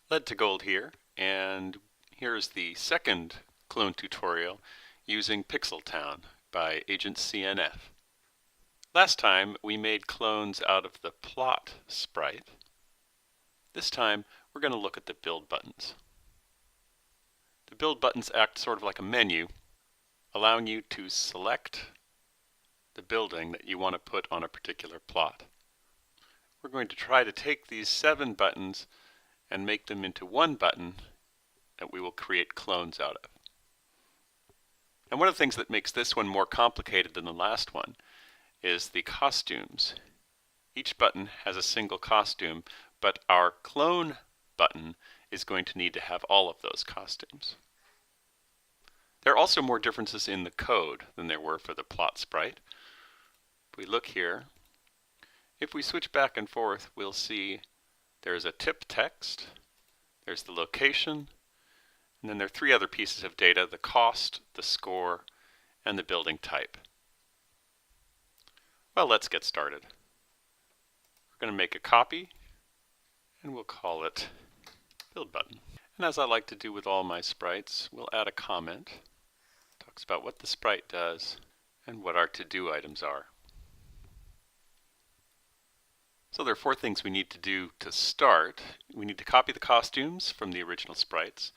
Lead to Gold here, and here's the second clone tutorial using Pixeltown by Agent CNF. Last time we made clones out of the plot sprite. This time we're going to look at the build buttons. The build buttons act sort of like a menu, allowing you to select the building that you want to put on a particular plot. We're going to try to take these 7 buttons and make them into one button that we will create clones out of. And one of the things that makes this one more complicated than the last one is the costumes. Each button has a single costume, but our clone button is going to need to have all of those costumes. There are also more differences in the code than there were for the plot sprite. If we look here, if we switch back and forth, we'll see there's a tip text, there's the location, and then there are 3 other pieces of data: the cost, the score, and the building type. Well, let's get started. We're going to make a copy, and we'll call it build button. And as I like to do with all my sprites, we'll add a comment. It talks about what the sprite does and what our to-do items are. So there are 4 things we need to do to start. We need to copy the costumes from the original sprites.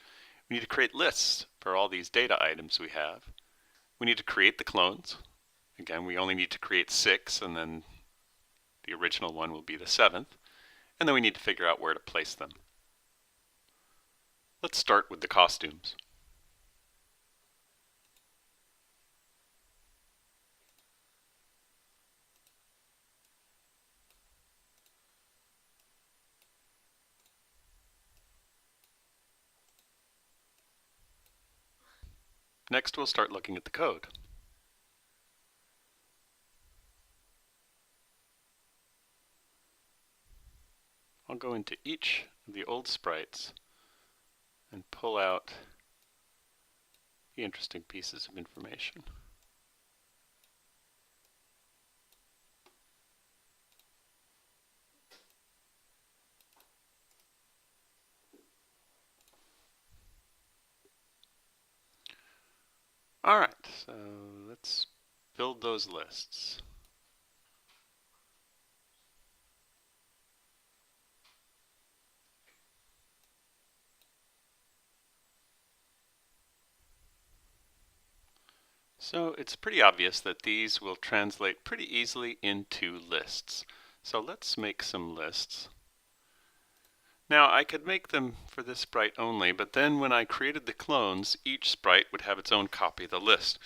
We need to create lists for all these data items we have. We need to create the clones. Again, we only need to create 6, and then the original one will be the 7th. And then we need to figure out where to place them. Let's start with the costumes. Next, we'll start looking at the code. I'll go into each of the old sprites and pull out the interesting pieces of information. Alright, so let's build those lists. So it's pretty obvious that these will translate pretty easily into lists. So let's make some lists. Now I could make them for this sprite only, but then when I created the clones, each sprite would have its own copy of the list.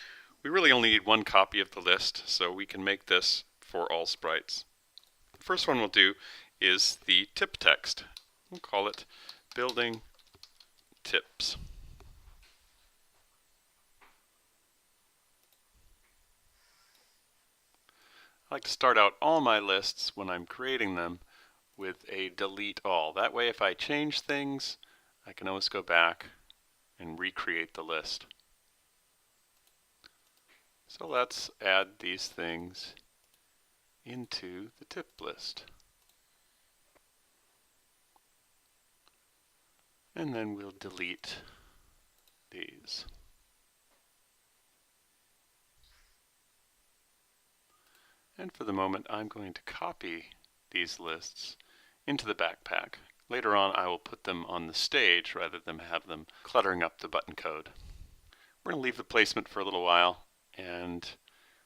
We really only need 1 copy of the list, so we can make this for all sprites. The first one we'll do is the tip text. We'll call it building tips. I like to start out all my lists when I'm creating them with a delete all. That way, if I change things, I can always go back and recreate the list. So let's add these things into the tip list. And then we'll delete these. And for the moment, I'm going to copy these lists into the backpack. Later on, I will put them on the stage rather than have them cluttering up the button code. We're going to leave the placement for a little while and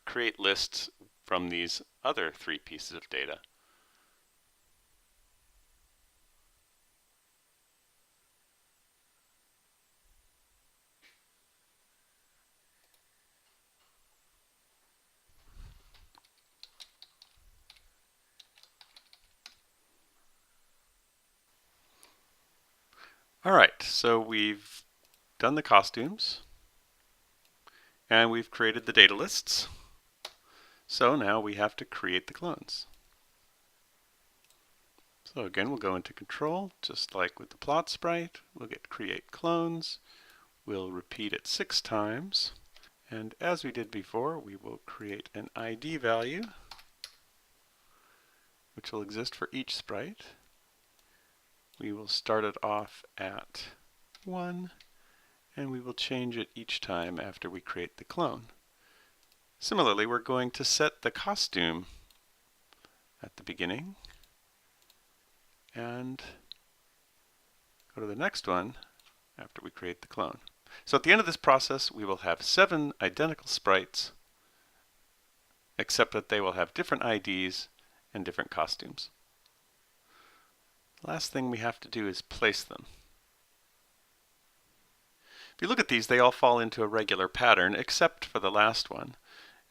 create lists from these other 3 pieces of data. Alright, so we've done the costumes and we've created the data lists. So now we have to create the clones. So again, we'll go into control, just like with the plot sprite. We'll get create clones. We'll repeat it 6 times. And as we did before, we will create an ID value, which will exist for each sprite. We will start it off at 1, and we will change it each time after we create the clone. Similarly, we're going to set the costume at the beginning and go to the next one after we create the clone. So at the end of this process, we will have 7 identical sprites, except that they will have different IDs and different costumes. The last thing we have to do is place them. If you look at these, they all fall into a regular pattern, except for the last one.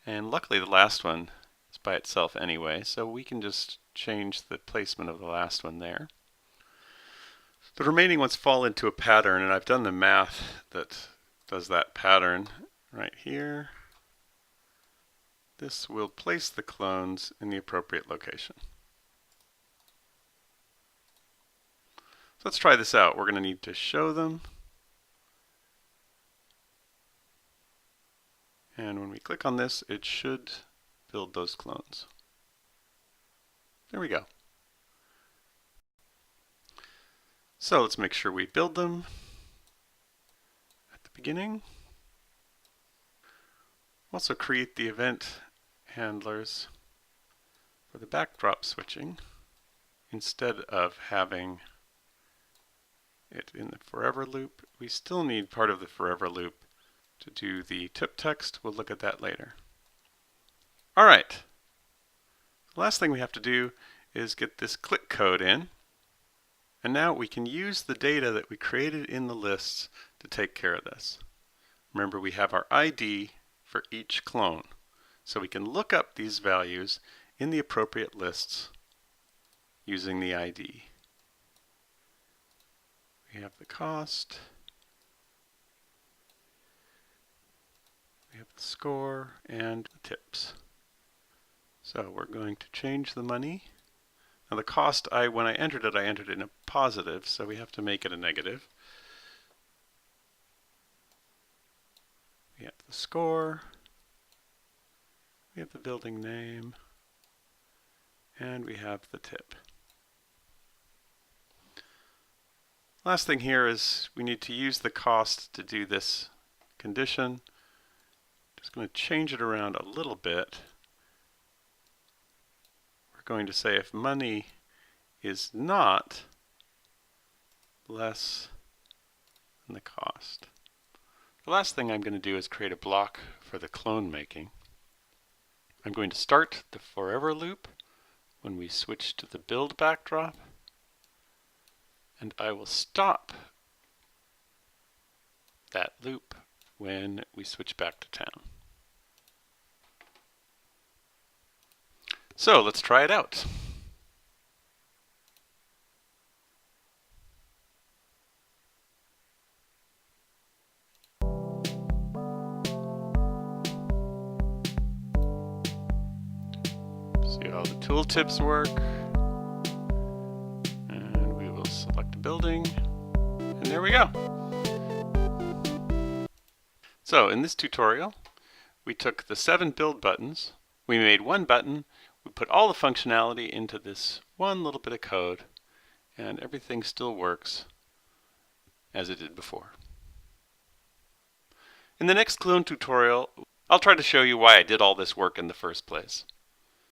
And luckily the last one is by itself anyway, so we can just change the placement of the last one there. The remaining ones fall into a pattern, and I've done the math that does that pattern right here. This will place the clones in the appropriate location. So let's try this out. We're going to need to show them. And when we click on this, it should build those clones. There we go. So let's make sure we build them at the beginning. Also create the event handlers for the backdrop switching instead of having it in the forever loop. We still need part of the forever loop to do the tip text. We'll look at that later. All right. The last thing we have to do is get this click code in. And now we can use the data that we created in the lists to take care of this. Remember, we have our ID for each clone. So we can look up these values in the appropriate lists using the ID. We have the cost. We have the score and the tips. So we're going to change the money. Now the cost, when I entered it in a positive, so we have to make it a negative. We have the score. We have the building name. And we have the tip. Last thing here is we need to use the cost to do this condition. Just going to change it around a little bit. We're going to say if money is not less than the cost. The last thing I'm going to do is create a block for the clone making. I'm going to start the forever loop when we switch to the build backdrop, and I will stop that loop when we switch back to town. So let's try it out. See how the tooltips work. And we will select a building. And there we go. So in this tutorial, we took the 7 build buttons. We made one button. We put all the functionality into this one little bit of code, and everything still works as it did before. In the next clone tutorial, I'll try to show you why I did all this work in the first place.